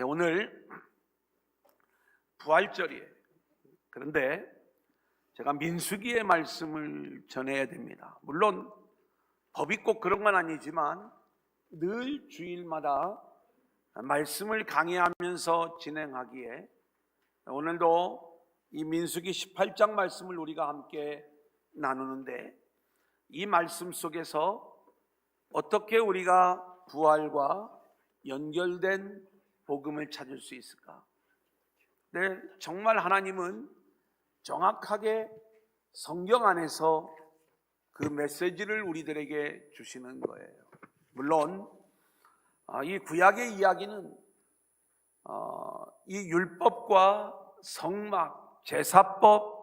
오늘 부활절이에요. 그런데 제가 민수기의 말씀을 전해야 됩니다. 물론 법이 꼭 그런 건 아니지만 늘 주일마다 말씀을 강의하면서 진행하기에 오늘도 이 민수기 18장 말씀을 우리가 함께 나누는데, 이 말씀 속에서 어떻게 우리가 부활과 연결된 복음을 찾을 수 있을까? 네, 정말 하나님은 정확하게 성경 안에서 그 메시지를 우리들에게 주시는 거예요. 물론 이 구약의 이야기는 이 율법과 성막, 제사법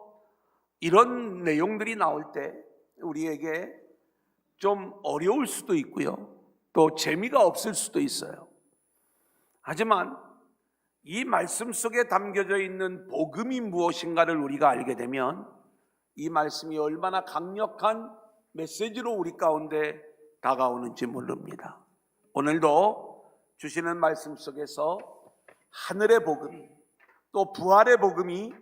이런 내용들이 나올 때 우리에게 좀 어려울 수도 있고요, 또 재미가 없을 수도 있어요. 하지만 이 말씀 속에 담겨져 있는 복음이 무엇인가를 우리가 알게 되면 이 말씀이 얼마나 강력한 메시지로 우리 가운데 다가오는지 모릅니다. 오늘도 주시는 말씀 속에서 하늘의 복음이, 또 부활의 복음이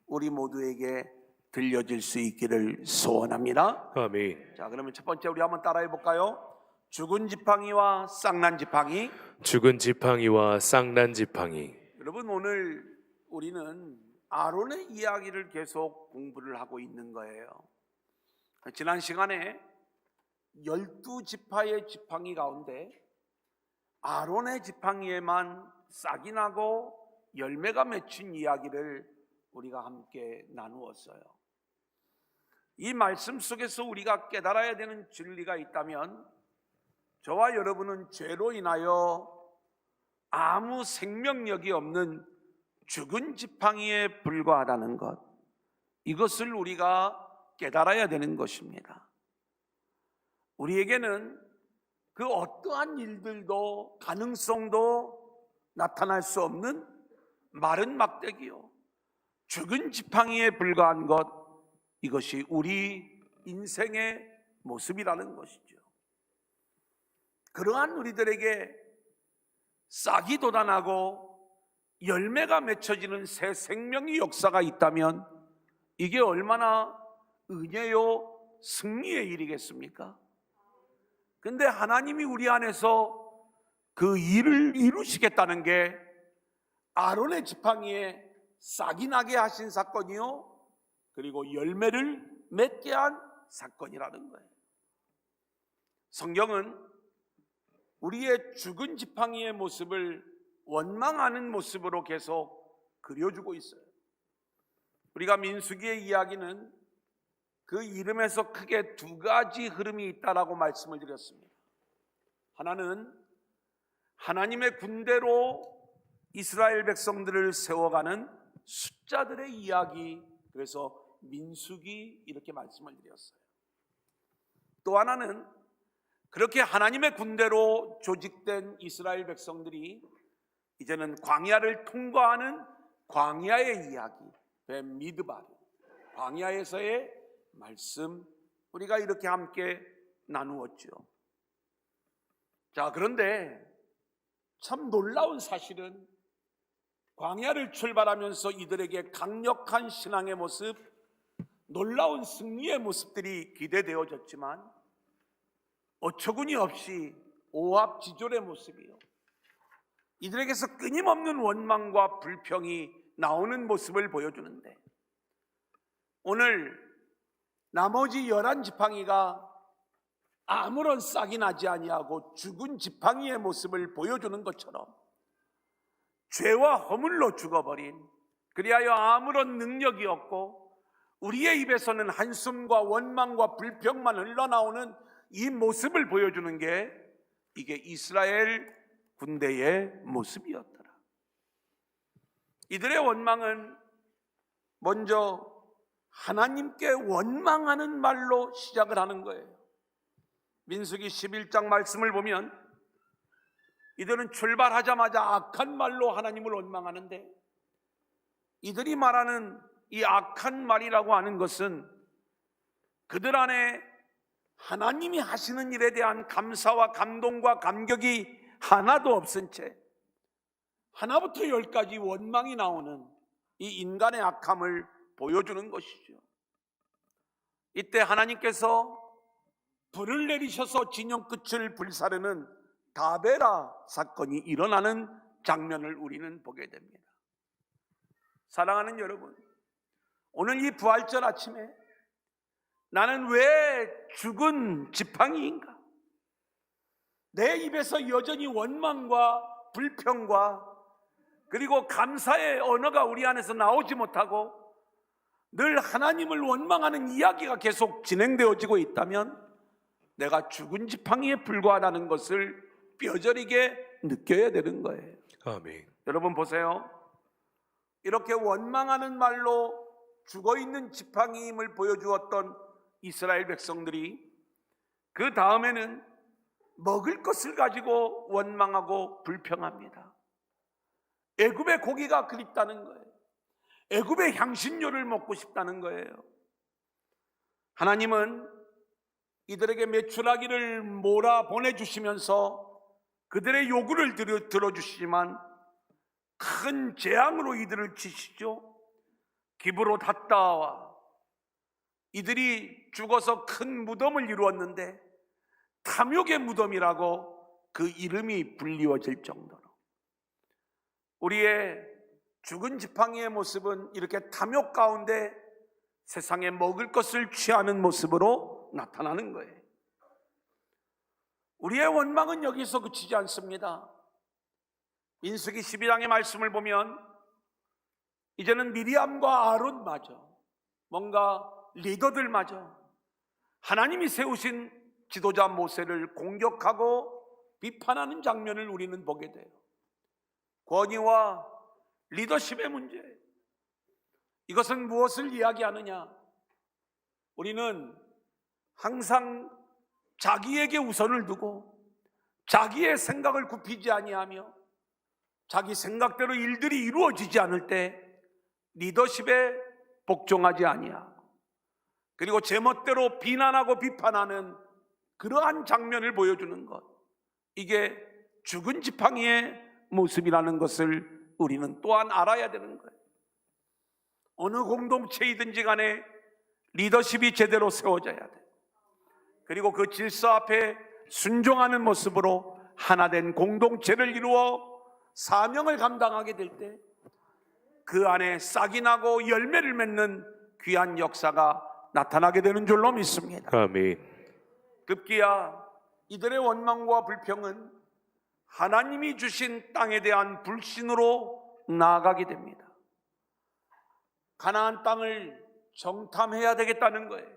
우리 모두에게 들려질 수 있기를 소원합니다. 아멘. 자, 그러면 첫 번째 우리 한번 따라해 볼까요? 죽은 지팡이와 쌍난 지팡이. 죽은 지팡이와 쌍난 지팡이. 여러분, 오늘 우리는 아론의 이야기를 계속 공부를 하고 있는 거예요. 지난 시간에 12지파의 지팡이 가운데 아론의 지팡이에만 싹이 나고 열매가 맺힌 이야기를 우리가 함께 나누었어요. 이 말씀 속에서 우리가 깨달아야 되는 진리가 있다면, 저와 여러분은 죄로 인하여 아무 생명력이 없는 죽은 지팡이에 불과하다는 것, 이것을 우리가 깨달아야 되는 것입니다. 우리에게는 그 어떠한 일들도 가능성도 나타날 수 없는 마른 막대기요, 죽은 지팡이에 불과한 것, 이것이 우리 인생의 모습이라는 것이죠. 그러한 우리들에게 싹이 돋아나고 열매가 맺혀지는 새 생명의 역사가 있다면 이게 얼마나 은혜요 승리의 일이겠습니까? 근데 하나님이 우리 안에서 그 일을 이루시겠다는 게 아론의 지팡이에 싹이 나게 하신 사건이요, 그리고 열매를 맺게 한 사건이라는 거예요. 성경은 우리의 죽은 지팡이의 모습을 원망하는 모습으로 계속 그려주고 있어요. 우리가 민수기의 이야기는 그 이름에서 크게 두 가지 흐름이 있다라고 말씀을 드렸습니다. 하나는 하나님의 군대로 이스라엘 백성들을 세워가는 숫자들의 이야기, 그래서 민수기 이렇게 말씀을 드렸어요. 또 하나는 그렇게 하나님의 군대로 조직된 이스라엘 백성들이 이제는 광야를 통과하는 광야의 이야기, 미드발, 광야에서의 말씀, 우리가 이렇게 함께 나누었죠. 자, 그런데 참 놀라운 사실은 광야를 출발하면서 이들에게 강력한 신앙의 모습, 놀라운 승리의 모습들이 기대되어졌지만 어처구니 없이 오합지졸의 모습이요, 이들에게서 끊임없는 원망과 불평이 나오는 모습을 보여주는데, 오늘 나머지 11지팡이가 아무런 싹이 나지 아니하고 죽은 지팡이의 모습을 보여주는 것처럼 죄와 허물로 죽어버린, 그리하여 아무런 능력이 없고 우리의 입에서는 한숨과 원망과 불평만 흘러나오는 이 모습을 보여주는 게 이게 이스라엘 군대의 모습이었더라. 이들의 원망은 먼저 하나님께 원망하는 말로 시작을 하는 거예요. 민수기 11장 말씀을 보면 이들은 출발하자마자 악한 말로 하나님을 원망하는데, 이들이 말하는 이 악한 말이라고 하는 것은 그들 안에 하나님이 하시는 일에 대한 감사와 감동과 감격이 하나도 없은 채 하나부터 열까지 원망이 나오는 이 인간의 악함을 보여주는 것이죠. 이때 하나님께서 불을 내리셔서 진영 끝을 불사르는 다베라 사건이 일어나는 장면을 우리는 보게 됩니다. 사랑하는 여러분, 오늘 이 부활절 아침에 나는 왜 죽은 지팡이인가? 내 입에서 여전히 원망과 불평과 그리고 감사의 언어가 우리 안에서 나오지 못하고 늘 하나님을 원망하는 이야기가 계속 진행되어지고 있다면 내가 죽은 지팡이에 불과하다는 것을 뼈저리게 느껴야 되는 거예요. 아멘. 여러분 보세요. 이렇게 원망하는 말로 죽어있는 지팡이임을 보여주었던 이스라엘 백성들이 그 다음에는 먹을 것을 가지고 원망하고 불평합니다. 애굽의 고기가 그립다는 거예요. 애굽의 향신료를 먹고 싶다는 거예요. 하나님은 이들에게 메추라기를 몰아 보내주시면서 그들의 요구를 들어주시지만 큰 재앙으로 이들을 치시죠. 기브로 닷다와 이들이 죽어서 큰 무덤을 이루었는데 탐욕의 무덤이라고 그 이름이 불리워질 정도로 우리의 죽은 지팡이의 모습은 이렇게 탐욕 가운데 세상에 먹을 것을 취하는 모습으로 나타나는 거예요. 우리의 원망은 여기서 그치지 않습니다. 민수기 12장의 말씀을 보면 이제는 미리암과 아론마저 뭔가 리더들마저 하나님이 세우신 지도자 모세를 공격하고 비판하는 장면을 우리는 보게 돼요. 권위와 리더십의 문제, 이것은 무엇을 이야기하느냐? 우리는 항상 자기에게 우선을 두고 자기의 생각을 굽히지 아니하며 자기 생각대로 일들이 이루어지지 않을 때 리더십에 복종하지 아니하고 그리고 제멋대로 비난하고 비판하는 그러한 장면을 보여주는 것, 이게 죽은 지팡이의 모습이라는 것을 우리는 또한 알아야 되는 거예요. 어느 공동체이든지 간에 리더십이 제대로 세워져야 돼요. 그리고 그 질서 앞에 순종하는 모습으로 하나된 공동체를 이루어 사명을 감당하게 될 때 그 안에 싹이 나고 열매를 맺는 귀한 역사가 나타나게 되는 줄로 믿습니다. 아멘. 급기야 이들의 원망과 불평은 하나님이 주신 땅에 대한 불신으로 나아가게 됩니다. 가나안 땅을 정탐해야 되겠다는 거예요.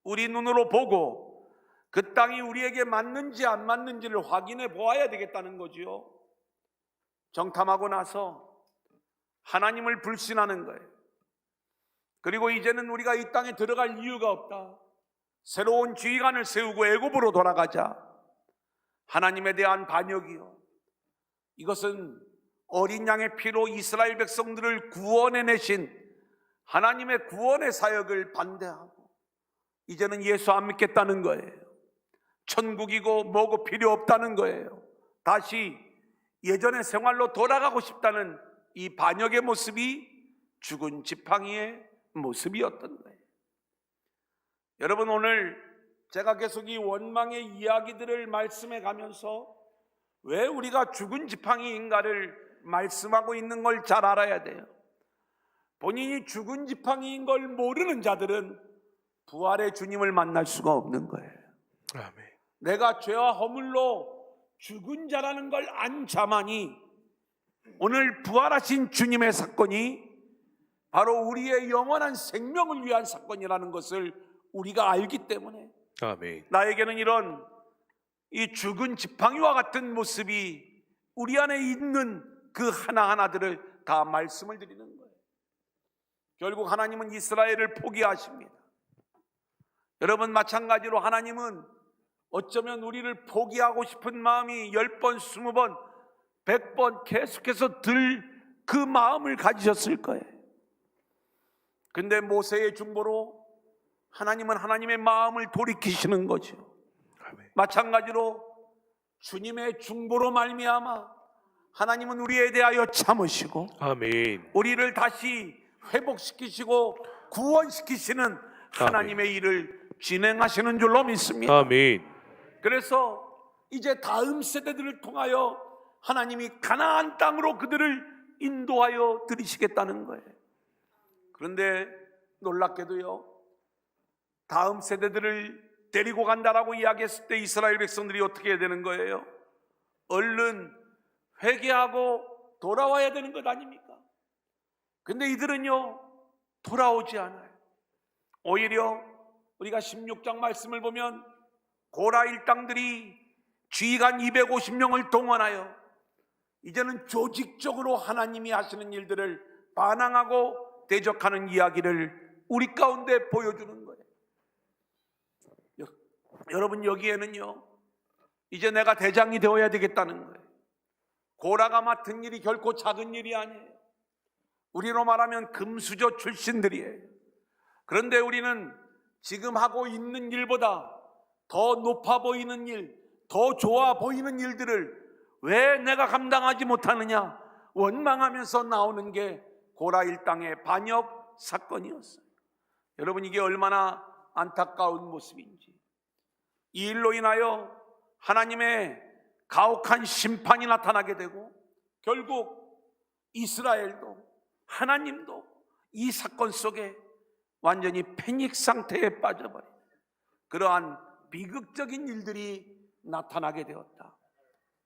우리 눈으로 보고 그 땅이 우리에게 맞는지 안 맞는지를 확인해 보아야 되겠다는 거지요. 정탐하고 나서 하나님을 불신하는 거예요. 그리고 이제는 우리가 이 땅에 들어갈 이유가 없다. 새로운 지휘관을 세우고 애굽으로 돌아가자. 하나님에 대한 반역이요, 이것은 어린 양의 피로 이스라엘 백성들을 구원해내신 하나님의 구원의 사역을 반대하고 이제는 예수 안 믿겠다는 거예요. 천국이고 뭐고 필요 없다는 거예요. 다시 예전의 생활로 돌아가고 싶다는 이 반역의 모습이 죽은 지팡이의 모습이었던 거예요. 여러분, 오늘 제가 계속 이 원망의 이야기들을 말씀해 가면서 왜 우리가 죽은 지팡이인가를 말씀하고 있는 걸 잘 알아야 돼요. 본인이 죽은 지팡이인 걸 모르는 자들은 부활의 주님을 만날 수가 없는 거예요. 아멘. 내가 죄와 허물로 죽은 자라는 걸 안 자만이 오늘 부활하신 주님의 사건이 바로 우리의 영원한 생명을 위한 사건이라는 것을 우리가 알기 때문에 아멘. 나에게는 이런 이 죽은 지팡이와 같은 모습이 우리 안에 있는 그 하나하나들을 다 말씀을 드리는 거예요. 결국 하나님은 이스라엘을 포기하십니다. 여러분, 마찬가지로 하나님은 어쩌면 우리를 포기하고 싶은 마음이 10번, 20번, 100번 계속해서 들 그 마음을 가지셨을 거예요. 근데 모세의 중보로 하나님은 하나님의 마음을 돌이키시는 거죠. 아멘. 마찬가지로 주님의 중보로 말미암아 하나님은 우리에 대하여 참으시고 아멘. 우리를 다시 회복시키시고 구원시키시는 하나님의 일을 진행하시는 줄로 믿습니다. 아멘. 그래서 이제 다음 세대들을 통하여 하나님이 가나안 땅으로 그들을 인도하여 들이시겠다는 거예요. 그런데 놀랍게도요, 다음 세대들을 데리고 간다라고 이야기했을 때 이스라엘 백성들이 어떻게 해야 되는 거예요? 얼른 회개하고 돌아와야 되는 것 아닙니까? 근데 이들은요, 돌아오지 않아요. 오히려 우리가 16장 말씀을 보면 고라 일당들이 지휘관 250명을 동원하여 이제는 조직적으로 하나님이 하시는 일들을 반항하고 대적하는 이야기를 우리 가운데 보여주는 거예요. 여러분, 여기에는요, 이제 내가 대장이 되어야 되겠다는 거예요. 고라가 맡은 일이 결코 작은 일이 아니에요. 우리로 말하면 금수저 출신들이에요. 그런데 우리는 지금 하고 있는 일보다 더 높아 보이는 일, 더 좋아 보이는 일들을 왜 내가 감당하지 못하느냐 원망하면서 나오는 게 고라 일당의 반역 사건이었어요. 여러분, 이게 얼마나 안타까운 모습인지. 이 일로 인하여 하나님의 가혹한 심판이 나타나게 되고 결국 이스라엘도 하나님도 이 사건 속에 완전히 패닉 상태에 빠져버린 그러한 비극적인 일들이 나타나게 되었다.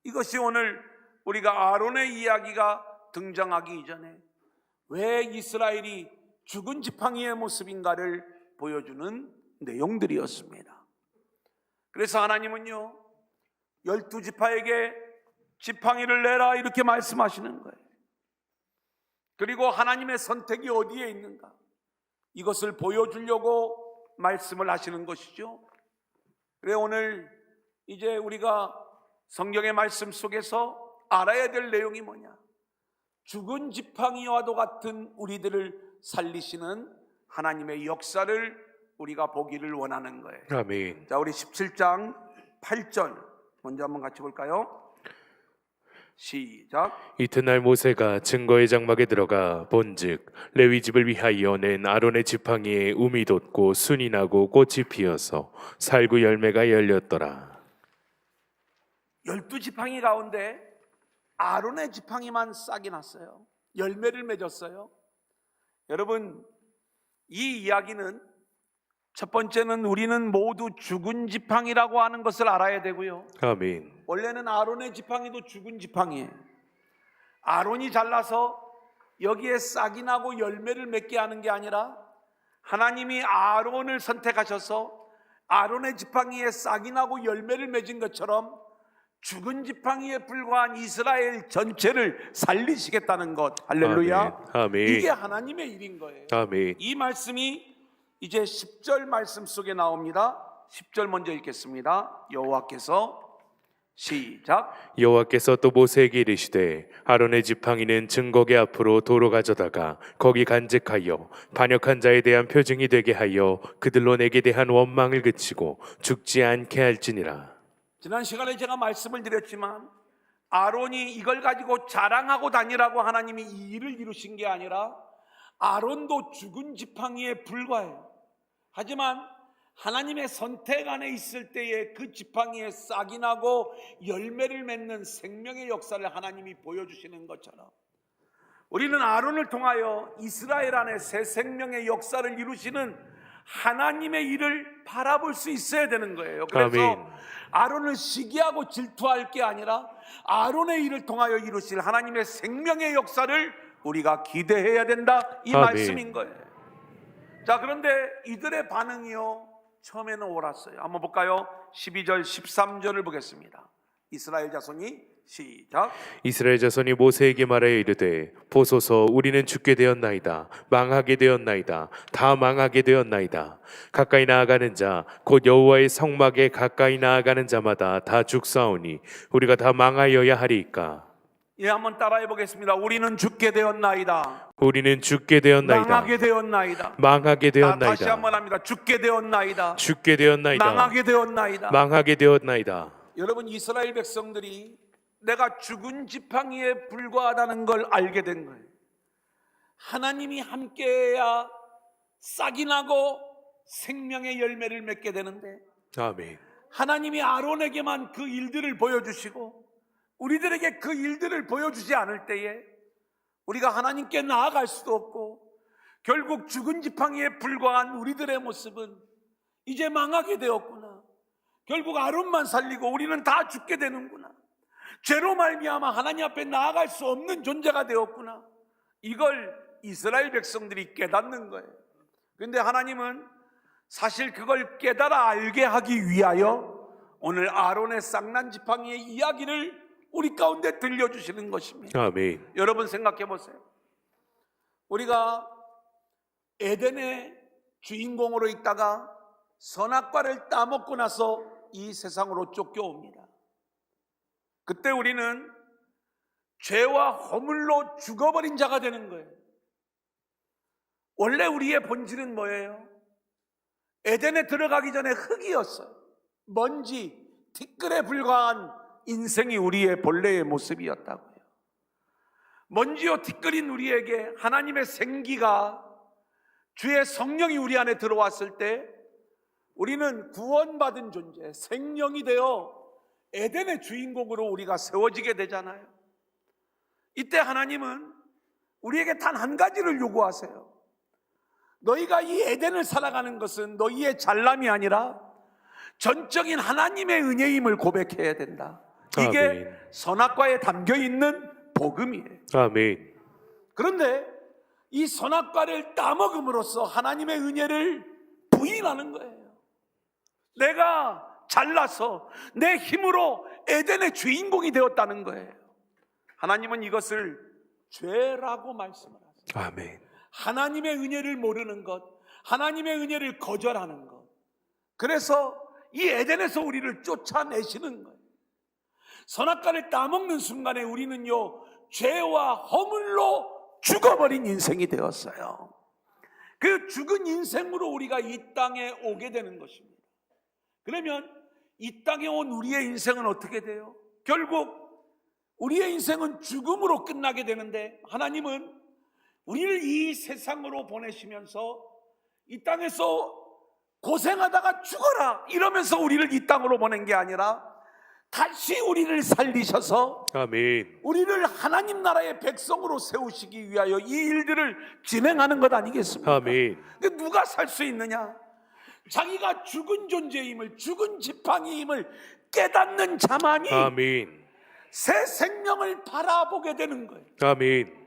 이것이 오늘 우리가 아론의 이야기가 등장하기 이전에 왜 이스라엘이 죽은 지팡이의 모습인가를 보여주는 내용들이었습니다. 그래서 하나님은요, 12지파에게 지팡이를 내라 이렇게 말씀하시는 거예요. 그리고 하나님의 선택이 어디에 있는가, 이것을 보여주려고 말씀을 하시는 것이죠. 그래, 오늘 이제 우리가 성경의 말씀 속에서 알아야 될 내용이 뭐냐, 죽은 지팡이와도 같은 우리들을 살리시는 하나님의 역사를 우리가 보기를 원하는 거예요. 아멘. 자, 우리 17장 8절 먼저 한번 같이 볼까요? 시작. 이튿날 모세가 증거의 장막에 들어가 본즉 레위 집을 위하여 낸 아론의 지팡이에 움이 돋고 순이 나고 꽃이 피어서 살구 열매가 열렸더라. 12지팡이 가운데 아론의 지팡이만 싹이 났어요. 열매를 맺었어요. 여러분, 이 이야기는 첫 번째는 우리는 모두 죽은 지팡이라고 하는 것을 알아야 되고요. 아멘. 원래는 아론의 지팡이도 죽은 지팡이에요. 아론이 잘라서 여기에 싹이 나고 열매를 맺게 하는 게 아니라 하나님이 아론을 선택하셔서 아론의 지팡이에 싹이 나고 열매를 맺은 것처럼 죽은 지팡이에 불과한 이스라엘 전체를 살리시겠다는 것. 할렐루야. 아멘. 이게 하나님의 일인 거예요. 아멘. 이 말씀이 이제 10절 말씀 속에 나옵니다. 10절 먼저 읽겠습니다. 여호와께서 시작. 여호와께서 또 모세에게 이르시되 아론의 지팡이는 증거계 앞으로 도로 가져다가 거기 간직하여 반역한 자에 대한 표징이 되게 하여 그들로 내게 대한 원망을 그치고 죽지 않게 할지니라. 지난 시간에 제가 말씀을 드렸지만 아론이 이걸 가지고 자랑하고 다니라고 하나님이 이 일을 이루신 게 아니라 아론도 죽은 지팡이에 불과해요. 하지만 하나님의 선택 안에 있을 때에 그 지팡이에 싹이 나고 열매를 맺는 생명의 역사를 하나님이 보여주시는 것처럼 우리는 아론을 통하여 이스라엘 안에 새 생명의 역사를 이루시는 하나님의 일을 바라볼 수 있어야 되는 거예요. 그래서 아멘. 아론을 시기하고 질투할 게 아니라 아론의 일을 통하여 이루실 하나님의 생명의 역사를 우리가 기대해야 된다, 이 아멘. 말씀인 거예요. 자, 그런데 이들의 반응이요, 처음에는 옳았어요. 한번 볼까요? 12절 13절을 보겠습니다. 이스라엘 자손이 시작. 이스라엘 자손이 모세에게 말하여 이르되 보소서 우리는 죽게 되었나이다. 망하게 되었나이다. 다 망하게 되었나이다. 가까이 나아가는 자 곧 여호와의 성막에 가까이 나아가는 자마다 다 죽사오니 우리가 다 망하여야 하리이까. 예, 한번 따라해 보겠습니다. 우리는 죽게 되었나이다. 우리는 죽게 되었나이다. 망하게 되었나이다. 망하게 되었나이다. 다시 한번 합니다. 죽게 되었나이다. 죽게 되었나이다. 망하게 되었나이다. 망하게 되었나이다. 여러분, 이스라엘 백성들이 내가 죽은 지팡이에 불과하다는 걸 알게 된 거예요. 하나님이 함께해야 싹이 나고 생명의 열매를 맺게 되는데, 아멘. 하나님이 아론에게만 그 일들을 보여주시고 우리들에게 그 일들을 보여주지 않을 때에 우리가 하나님께 나아갈 수도 없고, 결국 죽은 지팡이에 불과한 우리들의 모습은 이제 망하게 되었구나. 결국 아론만 살리고 우리는 다 죽게 되는구나. 죄로 말미암아 하나님 앞에 나아갈 수 없는 존재가 되었구나. 이걸 이스라엘 백성들이 깨닫는 거예요. 그런데 하나님은 사실 그걸 깨달아 알게 하기 위하여 오늘 아론의 쌍난 지팡이의 이야기를 우리 가운데 들려주시는 것입니다. 아멘. 여러분 생각해 보세요. 우리가 에덴의 주인공으로 있다가 선악과를 따먹고 나서 이 세상으로 쫓겨옵니다. 그때 우리는 죄와 허물로 죽어버린 자가 되는 거예요. 원래 우리의 본질은 뭐예요? 에덴에 들어가기 전에 흙이었어요. 먼지, 티끌에 불과한 인생이 우리의 본래의 모습이었다고요. 먼지요 티끌인 우리에게 하나님의 생기가, 주의 성령이 우리 안에 들어왔을 때 우리는 구원받은 존재, 생명이 되어 에덴의 주인공으로 우리가 세워지게 되잖아요. 이때 하나님은 우리에게 단 한 가지를 요구하세요. 너희가 이 에덴을 살아가는 것은 너희의 잘남이 아니라 전적인 하나님의 은혜임을 고백해야 된다. 이게 아멘. 선악과에 담겨있는 복음이에요. 아멘. 그런데 이 선악과를 따먹음으로써 하나님의 은혜를 부인하는 거예요. 내가 잘나서 내 힘으로 에덴의 주인공이 되었다는 거예요. 하나님은 이것을 죄라고 말씀을 하세요. 아멘. 하나님의 은혜를 모르는 것, 하나님의 은혜를 거절하는 것. 그래서 이 에덴에서 우리를 쫓아내시는 거예요. 선악과를 따먹는 순간에 우리는요, 죄와 허물로 죽어버린 인생이 되었어요. 그 죽은 인생으로 우리가 이 땅에 오게 되는 것입니다. 그러면 이 땅에 온 우리의 인생은 어떻게 돼요? 결국 우리의 인생은 죽음으로 끝나게 되는데, 하나님은 우리를 이 세상으로 보내시면서 이 땅에서 고생하다가 죽어라 이러면서 우리를 이 땅으로 보낸 게 아니라 다시 우리를 살리셔서 아멘. 우리를 하나님 나라의 백성으로 세우시기 위하여 이 일들을 진행하는 것 아니겠습니까? 아멘. 근데 누가 살 수 있느냐? 자기가 죽은 존재임을, 죽은 지팡이임을 깨닫는 자만이 아멘. 새 생명을 바라보게 되는 거예요. 아멘.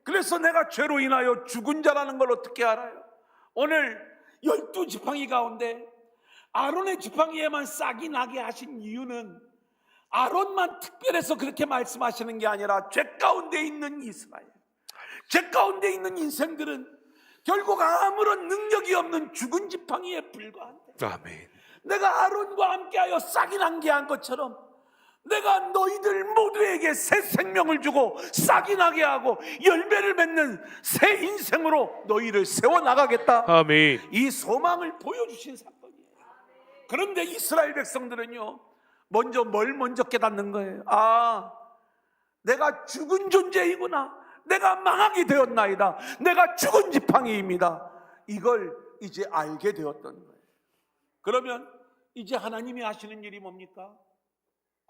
그래서 내가 죄로 인하여 죽은 자라는 걸 어떻게 알아요? 오늘 12지팡이 가운데 아론의 지팡이에만 싹이 나게 하신 이유는 아론만 특별해서 그렇게 말씀하시는 게 아니라 죄 가운데 있는 이스라엘, 죄 가운데 있는 인생들은 결국 아무런 능력이 없는 죽은 지팡이에 불과한데, 아멘. 내가 아론과 함께하여 싹이 나게 한 것처럼 내가 너희들 모두에게 새 생명을 주고 싹이 나게 하고 열매를 맺는 새 인생으로 너희를 세워나가겠다. 아멘. 이 소망을 보여주신 사건이에요. 그런데 이스라엘 백성들은요, 먼저 뭘 먼저 깨닫는 거예요? 아, 내가 죽은 존재이구나. 내가 망하게 되었나이다. 내가 죽은 지팡이입니다. 이걸 이제 알게 되었던 거예요. 그러면 이제 하나님이 하시는 일이 뭡니까?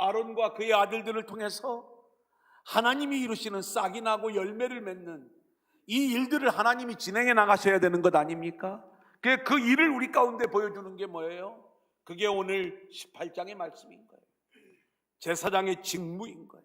아론과 그의 아들들을 통해서 하나님이 이루시는 싹이 나고 열매를 맺는 이 일들을 하나님이 진행해 나가셔야 되는 것 아닙니까? 그 일을 우리 가운데 보여주는 게 뭐예요? 그게 오늘 18장의 말씀인 거예요. 제사장의 직무인 거예요.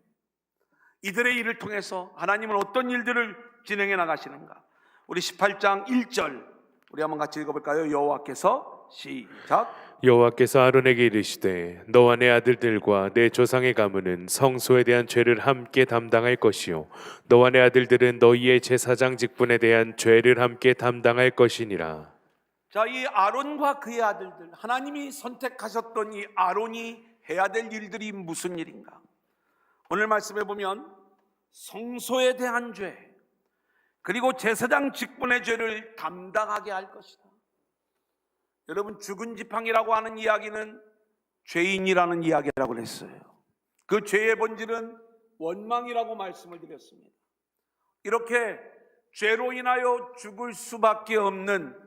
이들의 일을 통해서 하나님은 어떤 일들을 진행해 나가시는가? 우리 18장 1절 우리 한번 같이 읽어볼까요? 여호와께서 시작. 여호와께서 아론에게 이르시되 너와 내 아들들과 내 조상의 가문은 성소에 대한 죄를 함께 담당할 것이요 너와 내 아들들은 너희의 제사장 직분에 대한 죄를 함께 담당할 것이니라. 자, 이 아론과 그의 아들들, 하나님이 선택하셨던 이 아론이 해야 될 일들이 무슨 일인가? 오늘 말씀해 보면 성소에 대한 죄, 그리고 제사장 직분의 죄를 담당하게 할 것이다. 여러분, 죽은 지팡이라고 하는 이야기는 죄인이라는 이야기라고 했어요. 그 죄의 본질은 원망이라고 말씀을 드렸습니다. 이렇게 죄로 인하여 죽을 수밖에 없는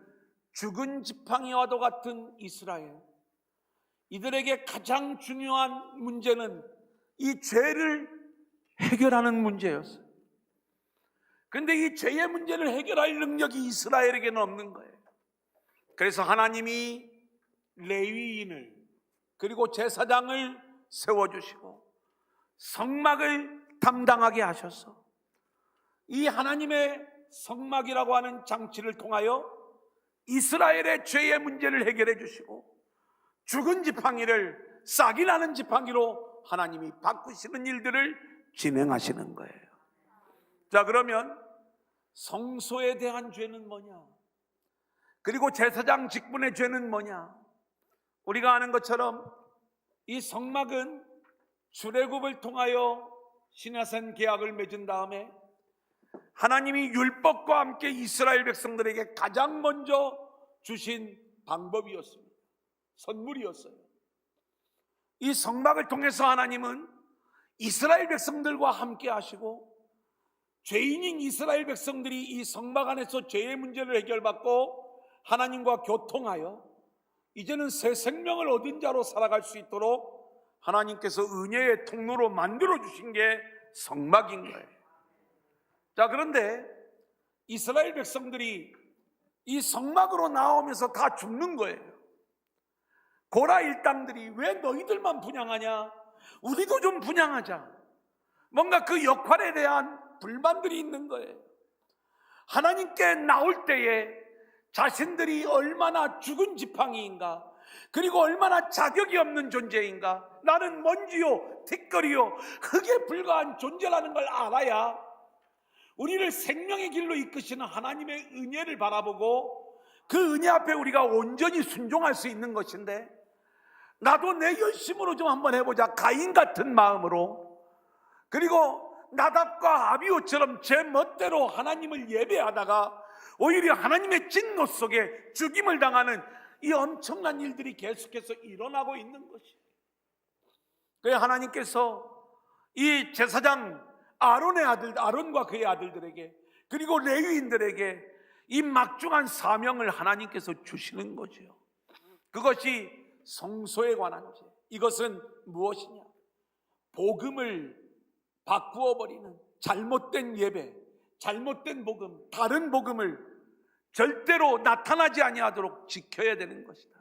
죽은 지팡이와도 같은 이스라엘, 이들에게 가장 중요한 문제는 이 죄를 해결하는 문제였어요. 그런데 이 죄의 문제를 해결할 능력이 이스라엘에게는 없는 거예요. 그래서 하나님이 레위인을 그리고 제사장을 세워주시고 성막을 담당하게 하셔서 이 하나님의 성막이라고 하는 장치를 통하여 이스라엘의 죄의 문제를 해결해 주시고 죽은 지팡이를 싹이 나는 지팡이로 하나님이 바꾸시는 일들을 진행하시는 거예요. 자, 그러면 성소에 대한 죄는 뭐냐? 그리고 제사장 직분의 죄는 뭐냐? 우리가 아는 것처럼 이 성막은 출애굽을 통하여 시내산 계약을 맺은 다음에 하나님이 율법과 함께 이스라엘 백성들에게 가장 먼저 주신 방법이었습니다. 선물이었어요. 이 성막을 통해서 하나님은 이스라엘 백성들과 함께 하시고 죄인인 이스라엘 백성들이 이 성막 안에서 죄의 문제를 해결받고 하나님과 교통하여 이제는 새 생명을 얻은 자로 살아갈 수 있도록 하나님께서 은혜의 통로로 만들어 주신 게 성막인 거예요. 자, 그런데 이스라엘 백성들이 이 성막으로 나오면서 다 죽는 거예요. 고라 일당들이 왜 너희들만 분향하냐? 우리도 좀 분향하자. 뭔가 그 역할에 대한 불만들이 있는 거예요. 하나님께 나올 때에 자신들이 얼마나 죽은 지팡이인가, 그리고 얼마나 자격이 없는 존재인가, 나는 먼지요 티끌이요 흙에 불과한 존재라는 걸 알아야 우리를 생명의 길로 이끄시는 하나님의 은혜를 바라보고 그 은혜 앞에 우리가 온전히 순종할 수 있는 것인데, 나도 내 열심으로 좀 한번 해보자, 가인 같은 마음으로, 그리고 나답과 아비후처럼 제 멋대로 하나님을 예배하다가 오히려 하나님의 진노 속에 죽임을 당하는 이 엄청난 일들이 계속해서 일어나고 있는 것이에요. 그래서 하나님께서 이 제사장 아론의 아들, 아론과 그의 아들들에게, 그리고 레위인들에게 이 막중한 사명을 하나님께서 주시는 거죠. 그것이 성소에 관한 죄. 이것은 무엇이냐? 복음을 바꾸어 버리는 잘못된 예배, 잘못된 복음, 다른 복음을 절대로 나타나지 아니하도록 지켜야 되는 것이다.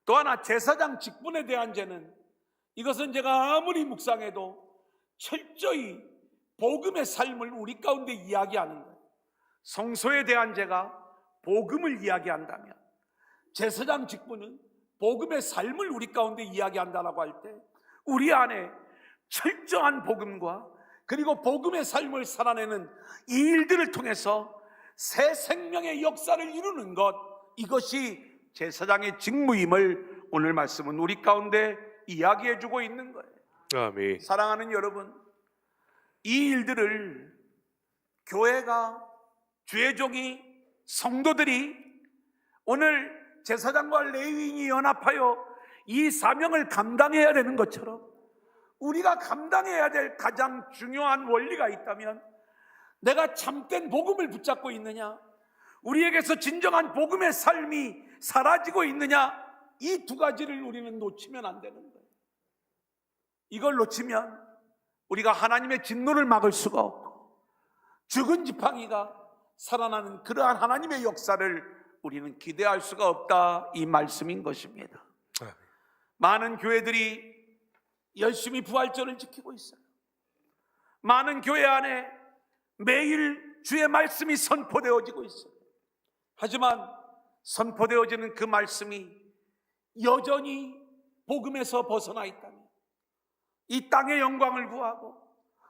또 하나, 제사장 직분에 대한 죄는, 이것은 제가 아무리 묵상해도 철저히 복음의 삶을 우리 가운데 이야기하는 거예요. 성소에 대한 죄가 복음을 이야기한다면, 제사장 직분은 복음의 삶을 우리 가운데 이야기한다라고 할 때 우리 안에 철저한 복음과 그리고 복음의 삶을 살아내는 이 일들을 통해서 새 생명의 역사를 이루는 것, 이것이 제사장의 직무임을 오늘 말씀은 우리 가운데 이야기해주고 있는 거예요. 아멘. 사랑하는 여러분, 이 일들을 교회가, 주의 종이, 성도들이 오늘 제사장과 레위인이 연합하여 이 사명을 감당해야 되는 것처럼 우리가 감당해야 될 가장 중요한 원리가 있다면, 내가 참된 복음을 붙잡고 있느냐, 우리에게서 진정한 복음의 삶이 사라지고 있느냐, 이 두 가지를 우리는 놓치면 안 되는 거예요. 이걸 놓치면 우리가 하나님의 진노를 막을 수가 없고 죽은 지팡이가 살아나는 그러한 하나님의 역사를 우리는 기대할 수가 없다, 이 말씀인 것입니다. 많은 교회들이 열심히 부활절을 지키고 있어요. 많은 교회 안에 매일 주의 말씀이 선포되어지고 있어요. 하지만 선포되어지는 그 말씀이 여전히 복음에서 벗어나 있다면, 이 땅의 영광을 구하고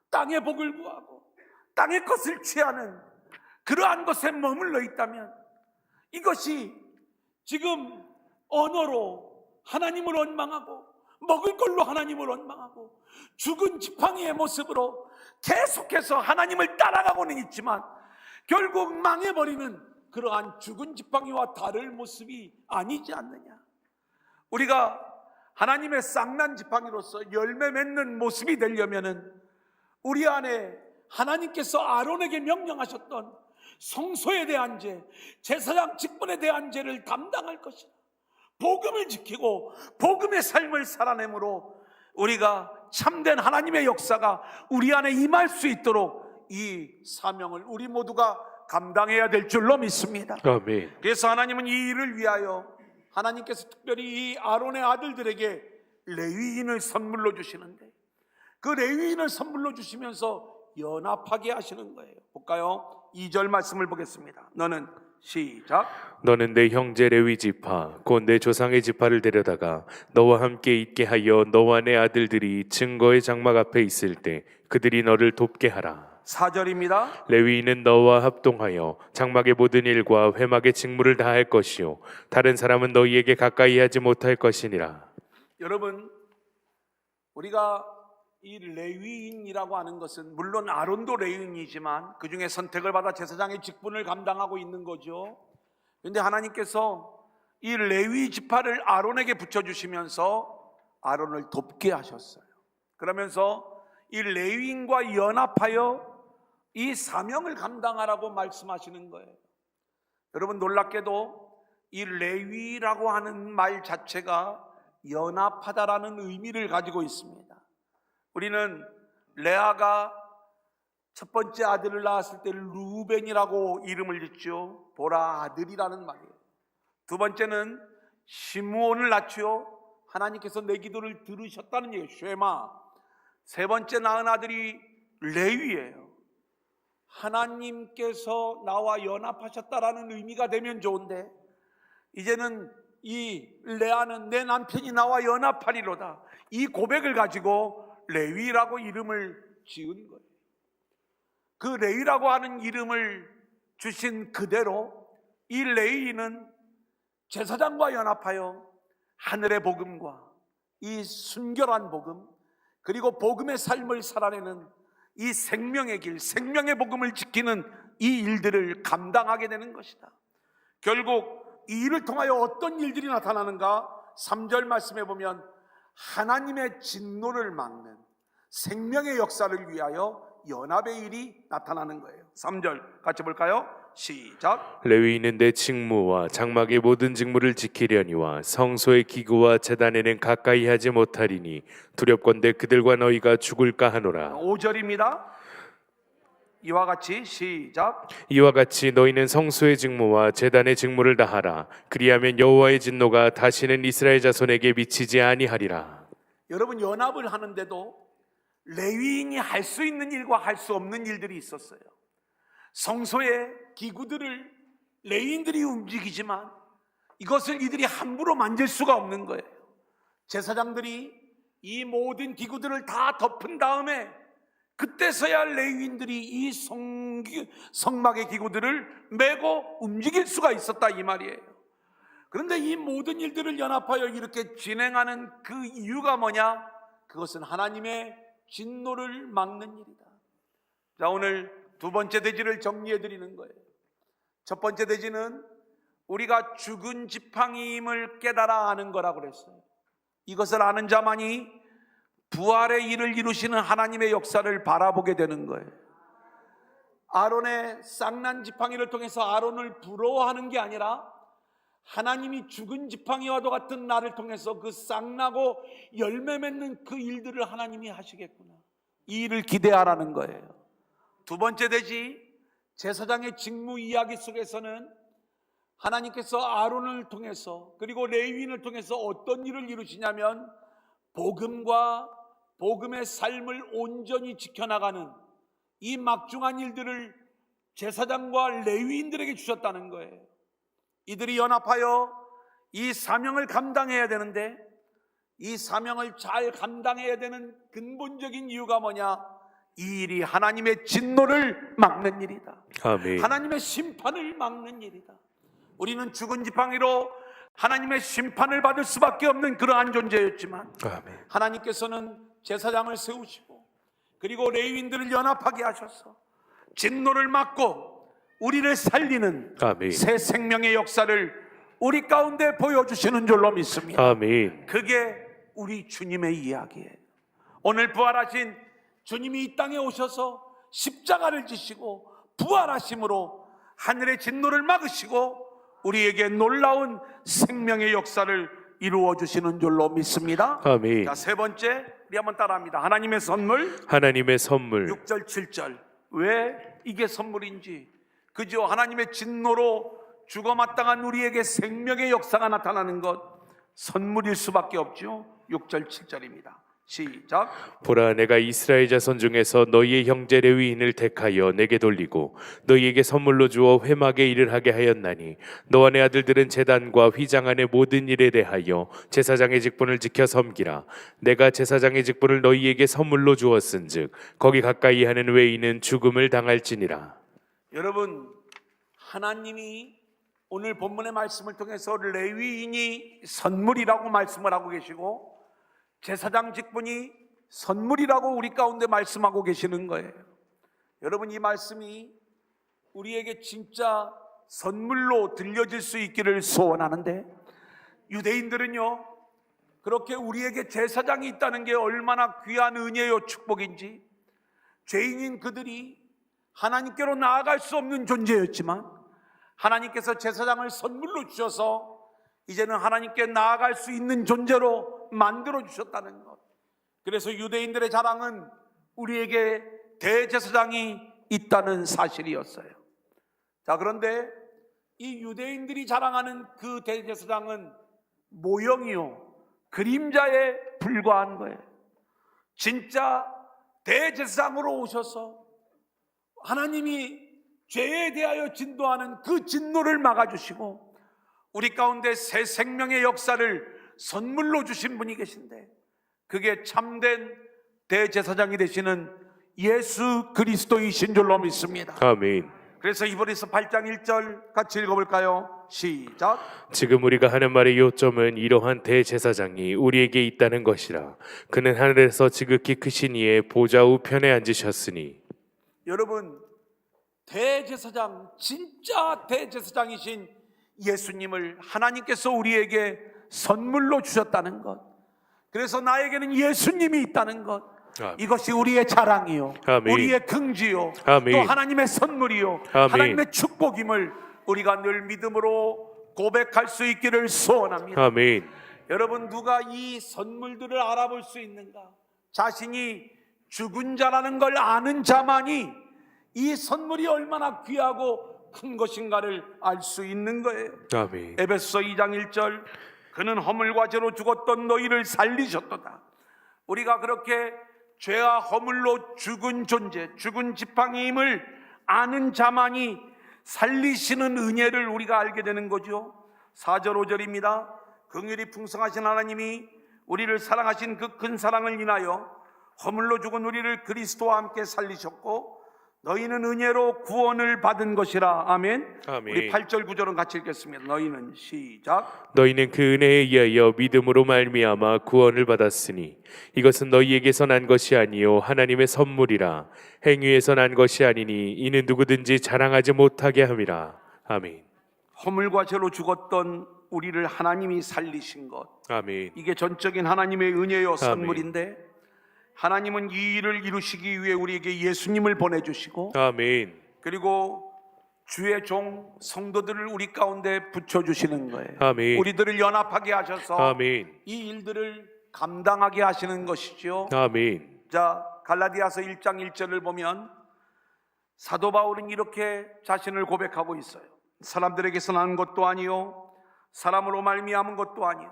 땅의 복을 구하고 땅의 것을 취하는 그러한 것에 머물러 있다면, 이것이 지금 언어로 하나님을 원망하고 먹을 걸로 하나님을 원망하고 죽은 지팡이의 모습으로 계속해서 하나님을 따라가고는 있지만 결국 망해버리는 그러한 죽은 지팡이와 다를 모습이 아니지 않느냐. 우리가 하나님의 쌍난 지팡이로서 열매 맺는 모습이 되려면은 우리 안에 하나님께서 아론에게 명령하셨던 성소에 대한 죄, 제사장 직분에 대한 죄를 담당할 것이다. 복음을 지키고 복음의 삶을 살아내므로 우리가 참된 하나님의 역사가 우리 안에 임할 수 있도록 이 사명을 우리 모두가 감당해야 될 줄로 믿습니다. 아멘. 그래서 하나님은 이 일을 위하여 하나님께서 특별히 이 아론의 아들들에게 레위인을 선물로 주시는데, 그 레위인을 선물로 주시면서 연합하게 하시는 거예요. 볼까요? 2절 말씀을 보겠습니다. 너는 시작. 너는 내 형제 레위 지파 곧 내 조상의 지파를 데려다가 너와 함께 있게 하여 너와 내 아들들이 증거의 장막 앞에 있을 때 그들이 너를 돕게 하라. 4절입니다. 레위인은 너와 합동하여 장막의 모든 일과 회막의 직무를 다할 것이요 다른 사람은 너희에게 가까이 하지 못할 것이니라. 여러분, 우리가 이 레위인이라고 하는 것은 물론 아론도 레위인이지만 그 중에 선택을 받아 제사장의 직분을 감당하고 있는 거죠. 그런데 하나님께서 이 레위 지파를 아론에게 붙여주시면서 아론을 돕게 하셨어요. 그러면서 이 레위인과 연합하여 이 사명을 감당하라고 말씀하시는 거예요. 여러분, 놀랍게도 이 레위라고 하는 말 자체가 연합하다라는 의미를 가지고 있습니다. 우리는 레아가 첫 번째 아들을 낳았을 때 루벤이라고 이름을 짓죠. 보라 아들이라는 말이에요. 두 번째는 시므온을 낳죠. 하나님께서 내 기도를 들으셨다는 얘기예요. 쉐마. 세 번째 낳은 아들이 레위예요. 하나님께서 나와 연합하셨다라는 의미가 되면 좋은데, 이제는 이 레아는 내 남편이 나와 연합하리로다, 이 고백을 가지고 레위라고 이름을 지은 거예요. 그 레위라고 하는 이름을 주신 그대로 이 레위는 제사장과 연합하여 하늘의 복음과 이 순결한 복음, 그리고 복음의 삶을 살아내는 이 생명의 길, 생명의 복음을 지키는 이 일들을 감당하게 되는 것이다. 결국 이 일을 통하여 어떤 일들이 나타나는가? 3절 말씀에 보면 하나님의 진노를 막는 생명의 역사를 위하여 연합의 일이 나타나는 거예요. 3절 같이 볼까요? 시작. 레위인은 내 직무와 장막의 모든 직무를 지키려니와 성소의 기구와 제단에는 가까이 하지 못하리니 두렵건대 그들과 너희가 죽을까 하노라. 5절입니다. 이와 같이 시작. 이와 같이 너희는 성소의 직무와 제단의 직무를 다하라. 그리하면 여호와의 진노가 다시는 이스라엘 자손에게 미치지 아니하리라. 여러분, 연합을 하는데도 레위인이 할 수 있는 일과 할 수 없는 일들이 있었어요. 성소의 기구들을 레위인들이 움직이지만 이것을 이들이 함부로 만질 수가 없는 거예요. 제사장들이 이 모든 기구들을 다 덮은 다음에 그때서야 레위인들이 이 성막의 기구들을 메고 움직일 수가 있었다, 이 말이에요. 그런데 이 모든 일들을 연합하여 이렇게 진행하는 그 이유가 뭐냐? 그것은 하나님의 진노를 막는 일이다. 자, 오늘 두 번째 대지를 정리해 드리는 거예요. 첫 번째 대지는 우리가 죽은 지팡이임을 깨달아 아는 거라고 그랬어요. 이것을 아는 자만이 부활의 일을 이루시는 하나님의 역사를 바라보게 되는 거예요. 아론의 쌍난 지팡이를 통해서 아론을 부러워하는 게 아니라 하나님이 죽은 지팡이와도 같은 나를 통해서 그 쌍나고 열매 맺는 그 일들을 하나님이 하시겠구나, 이 일을 기대하라는 거예요. 두 번째 대지 제사장의 직무 이야기 속에서는 하나님께서 아론을 통해서 그리고 레위인을 통해서 어떤 일을 이루시냐면 복음과 복음의 삶을 온전히 지켜나가는 이 막중한 일들을 제사장과 레위인들에게 주셨다는 거예요. 이들이 연합하여 이 사명을 감당해야 되는데, 이 사명을 잘 감당해야 되는 근본적인 이유가 뭐냐? 이 일이 하나님의 진노를 막는 일이다. 아멘. 하나님의 심판을 막는 일이다. 우리는 죽은 지팡이로 하나님의 심판을 받을 수밖에 없는 그러한 존재였지만 아멘. 하나님께서는 제사장을 세우시고 그리고 레위인들을 연합하게 하셔서 진노를 막고 우리를 살리는 아멘. 새 생명의 역사를 우리 가운데 보여주시는 줄로 믿습니다. 아멘. 그게 우리 주님의 이야기예요. 오늘 부활하신 주님이 이 땅에 오셔서 십자가를 지시고 부활하심으로 하늘의 진노를 막으시고 우리에게 놀라운 생명의 역사를 이루어 주시는 줄로 믿습니다. 아멘. 자, 세 번째, 우리 한번 따라합니다. 하나님의 선물. 하나님의 선물. 6절 7절. 왜 이게 선물인지, 그저 하나님의 진노로 죽어마땅한 우리에게 생명의 역사가 나타나는 것, 선물일 수밖에 없죠. 6절 7절입니다. 시작. 보라, 내가 이스라엘 자손 중에서 너희의 형제 레위인을 택하여 내게 돌리고 너희에게 선물로 주어 회막에 일을 하게 하였나니 너와 내 아들들은 제단과 휘장 안의 모든 일에 대하여 제사장의 직분을 지켜 섬기라. 내가 제사장의 직분을 너희에게 선물로 주었은즉 거기 가까이 하는 외인은 죽음을 당할지니라. 여러분, 하나님이 오늘 본문의 말씀을 통해서 레위인이 선물이라고 말씀을 하고 계시고 제사장 직분이 선물이라고 우리 가운데 말씀하고 계시는 거예요. 여러분, 이 말씀이 우리에게 진짜 선물로 들려질 수 있기를 소원하는데, 유대인들은요, 그렇게 우리에게 제사장이 있다는 게 얼마나 귀한 은혜요 축복인지, 죄인인 그들이 하나님께로 나아갈 수 없는 존재였지만 하나님께서 제사장을 선물로 주셔서 이제는 하나님께 나아갈 수 있는 존재로 만들어 주셨다는 것. 그래서 유대인들의 자랑은 우리에게 대제사장이 있다는 사실이었어요. 자, 그런데 이 유대인들이 자랑하는 그 대제사장은 모형이요, 그림자에 불과한 거예요. 진짜 대제사장으로 오셔서 하나님이 죄에 대하여 진노하는 그 진노를 막아주시고 우리 가운데 새 생명의 역사를 선물로 주신 분이 계신데, 그게 참된 대제사장이 되시는 예수 그리스도이신 줄로 믿습니다. 아멘. 그래서 히브리서 8장 1절 같이 읽어볼까요? 시작. 지금 우리가 하는 말의 요점은 이러한 대제사장이 우리에게 있다는 것이라. 그는 하늘에서 지극히 크신 이의 보좌 우편에 앉으셨으니. 여러분, 대제사장, 진짜 대제사장이신 예수님을 하나님께서 우리에게 선물로 주셨다는 것, 그래서 나에게는 예수님이 있다는 것, 아멘. 이것이 우리의 자랑이요, 아멘. 우리의 긍지요, 아멘. 또 하나님의 선물이요, 아멘. 하나님의 축복임을 우리가 늘 믿음으로 고백할 수 있기를 소원합니다. 아멘. 여러분, 누가 이 선물들을 알아볼 수 있는가? 자신이 죽은 자라는 걸 아는 자만이 이 선물이 얼마나 귀하고 큰 것인가를 알 수 있는 거예요. 아멘. 에베소서 2장 1절, 그는 허물과 죄로 죽었던 너희를 살리셨도다. 우리가 그렇게 죄와 허물로 죽은 존재, 죽은 지팡이임을 아는 자만이 살리시는 은혜를 우리가 알게 되는 거죠. 4절 5절입니다. 긍휼이 풍성하신 하나님이 우리를 사랑하신 그 큰 사랑을 인하여 허물로 죽은 우리를 그리스도와 함께 살리셨고 너희는 은혜로 구원을 받은 것이라. 아멘. 아멘. 우리 8절 9절은 같이 읽겠습니다. 너희는 시작. 너희는 그 은혜에 의하여 믿음으로 말미암아 구원을 받았으니 이것은 너희에게서 난 것이 아니요 하나님의 선물이라. 행위에서 난 것이 아니니 이는 누구든지 자랑하지 못하게 함이라. 아멘. 허물과 죄로 죽었던 우리를 하나님이 살리신 것, 아멘. 이게 전적인 하나님의 은혜요 선물인데, 하나님은 이 일을 이루시기 위해 우리에게 예수님을 보내주시고, 아멘. 그리고 주의 종 성도들을 우리 가운데 붙여주시는 거예요. 아멘. 우리들을 연합하게 하셔서 아멘. 이 일들을 감당하게 하시는 것이죠. 아멘. 자, 갈라디아서 1장 1절을 보면 사도 바울은 이렇게 자신을 고백하고 있어요. 사람들에게서 난 것도 아니요 사람으로 말미암은 것도 아니요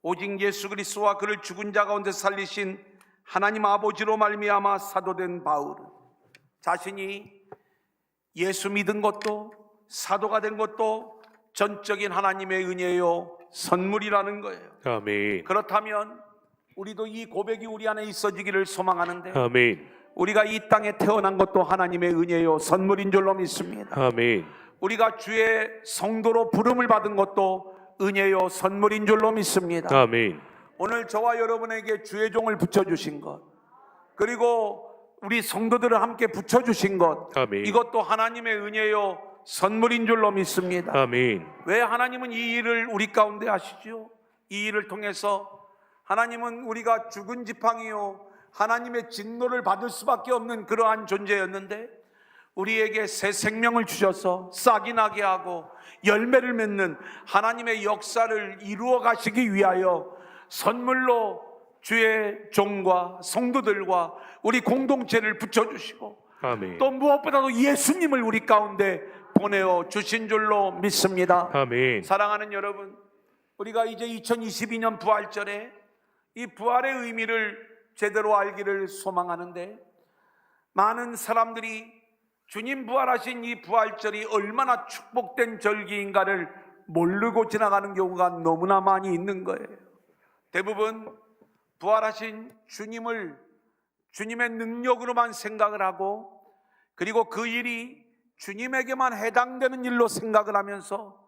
오직 예수 그리스도와 그를 죽은 자 가운데 살리신 하나님 아버지로 말미암아 사도된 바울은 자신이 예수 믿은 것도 사도가 된 것도 전적인 하나님의 은혜요 선물이라는 거예요. 아멘. 그렇다면 우리도 이 고백이 우리 안에 있어지기를 소망하는데, 아멘. 우리가 이 땅에 태어난 것도 하나님의 은혜요 선물인 줄로 믿습니다. 아멘. 우리가 주의 성도로 부름을 받은 것도 은혜요 선물인 줄로 믿습니다. 아멘. 오늘 저와 여러분에게 주의 종을 붙여주신 것, 그리고 우리 성도들을 함께 붙여주신 것, 아멘. 이것도 하나님의 은혜요 선물인 줄로 믿습니다. 아멘. 왜 하나님은 이 일을 우리 가운데 하시죠? 이 일을 통해서 하나님은 우리가 죽은 지팡이요 하나님의 진노를 받을 수밖에 없는 그러한 존재였는데 우리에게 새 생명을 주셔서 싹이 나게 하고 열매를 맺는 하나님의 역사를 이루어 가시기 위하여 선물로 주의 종과 성도들과 우리 공동체를 붙여주시고 아멘. 또 무엇보다도 예수님을 우리 가운데 보내어 주신 줄로 믿습니다. 아멘. 사랑하는 여러분, 우리가 이제 2022년 부활절에 이 부활의 의미를 제대로 알기를 소망하는데 많은 사람들이 주님 부활하신 이 부활절이 얼마나 축복된 절기인가를 모르고 지나가는 경우가 너무나 많이 있는 거예요. 대부분 부활하신 주님을 주님의 능력으로만 생각을 하고 그리고 그 일이 주님에게만 해당되는 일로 생각을 하면서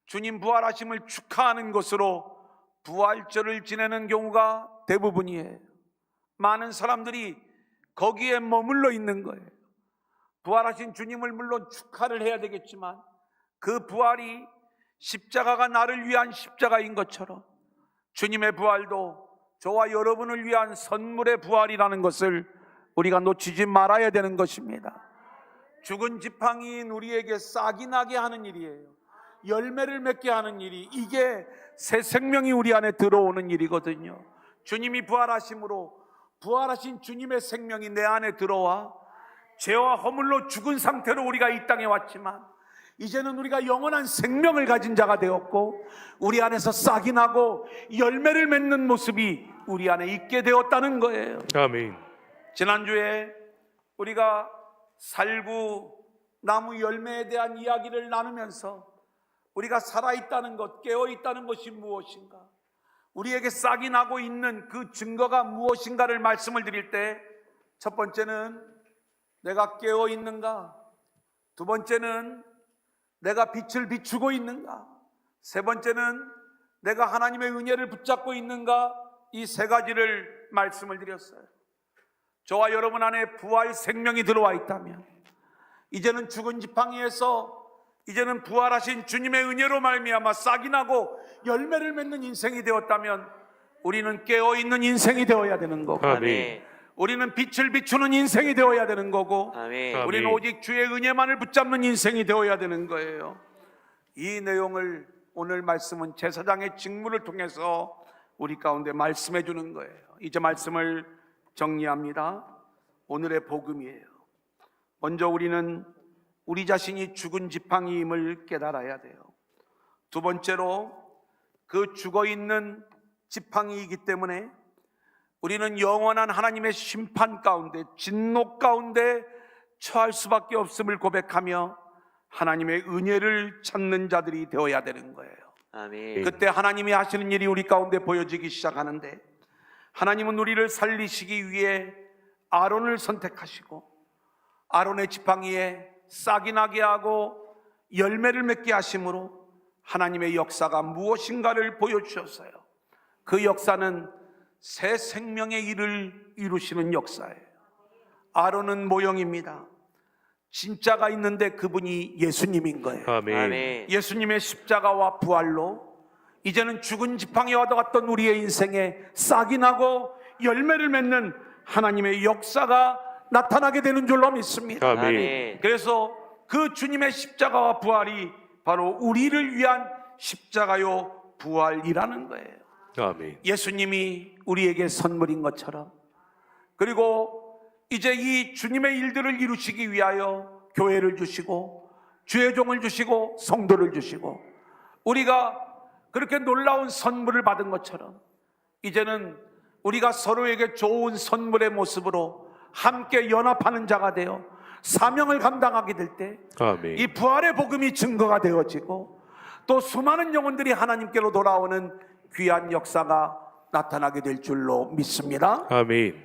주님 부활하심을 축하하는 것으로 부활절을 지내는 경우가 대부분이에요. 많은 사람들이 거기에 머물러 있는 거예요. 부활하신 주님을 물론 축하를 해야 되겠지만 그 부활이 십자가가 나를 위한 십자가인 것처럼 주님의 부활도 저와 여러분을 위한 선물의 부활이라는 것을 우리가 놓치지 말아야 되는 것입니다. 죽은 지팡이인 우리에게 싹이 나게 하는 일이에요. 열매를 맺게 하는 일이, 이게 새 생명이 우리 안에 들어오는 일이거든요. 주님이 부활하심으로 부활하신 주님의 생명이 내 안에 들어와 죄와 허물로 죽은 상태로 우리가 이 땅에 왔지만 이제는 우리가 영원한 생명을 가진 자가 되었고 우리 안에서 싹이 나고 열매를 맺는 모습이 우리 안에 있게 되었다는 거예요. 아멘. 지난주에 우리가 살구 나무 열매에 대한 이야기를 나누면서 우리가 살아있다는 것, 깨어있다는 것이 무엇인가, 우리에게 싹이 나고 있는 그 증거가 무엇인가를 말씀을 드릴 때 첫 번째는 내가 깨어있는가, 두 번째는 내가 빛을 비추고 있는가, 세 번째는 내가 하나님의 은혜를 붙잡고 있는가, 이 세 가지를 말씀을 드렸어요. 저와 여러분 안에 부활 생명이 들어와 있다면 이제는 죽은 지팡이에서 이제는 부활하신 주님의 은혜로 말미암아 싹이 나고 열매를 맺는 인생이 되었다면 우리는 깨어있는 인생이 되어야 되는 거고 아멘. 우리는 빛을 비추는 인생이 되어야 되는 거고 아멘. 우리는 아멘. 오직 주의 은혜만을 붙잡는 인생이 되어야 되는 거예요. 이 내용을 오늘 말씀은 제사장의 직무를 통해서 우리 가운데 말씀해 주는 거예요. 이제 말씀을 정리합니다. 오늘의 복음이에요. 먼저 우리는 우리 자신이 죽은 지팡이임을 깨달아야 돼요. 두 번째로 그 죽어있는 지팡이이기 때문에 우리는 영원한 하나님의 심판 가운데, 진노 가운데 처할 수밖에 없음을 고백하며 하나님의 은혜를 찾는 자들이 되어야 되는 거예요. 아멘. 그때 하나님이 하시는 일이 우리 가운데 보여지기 시작하는데 하나님은 우리를 살리시기 위해 아론을 선택하시고 아론의 지팡이에 싹이 나게 하고 열매를 맺게 하심으로 하나님의 역사가 무엇인가를 보여주셨어요. 그 역사는 새 생명의 일을 이루시는 역사예요. 아론은 모형입니다. 진짜가 있는데 그분이 예수님인 거예요. 아멘. 아멘. 예수님의 십자가와 부활로 이제는 죽은 지팡이와 같던 우리의 인생에 싹이 나고 열매를 맺는 하나님의 역사가 나타나게 되는 줄로 믿습니다. 아멘. 아멘. 그래서 그 주님의 십자가와 부활이 바로 우리를 위한 십자가요 부활이라는 거예요. 아멘. 예수님이 우리에게 선물인 것처럼, 그리고 이제 이 주님의 일들을 이루시기 위하여 교회를 주시고 주의 종을 주시고 성도를 주시고 우리가 그렇게 놀라운 선물을 받은 것처럼 이제는 우리가 서로에게 좋은 선물의 모습으로 함께 연합하는 자가 되어 사명을 감당하게 될 때 아멘. 이 부활의 복음이 증거가 되어지고 또 수많은 영혼들이 하나님께로 돌아오는 귀한 역사가 나타나게 될 줄로 믿습니다. 아멘.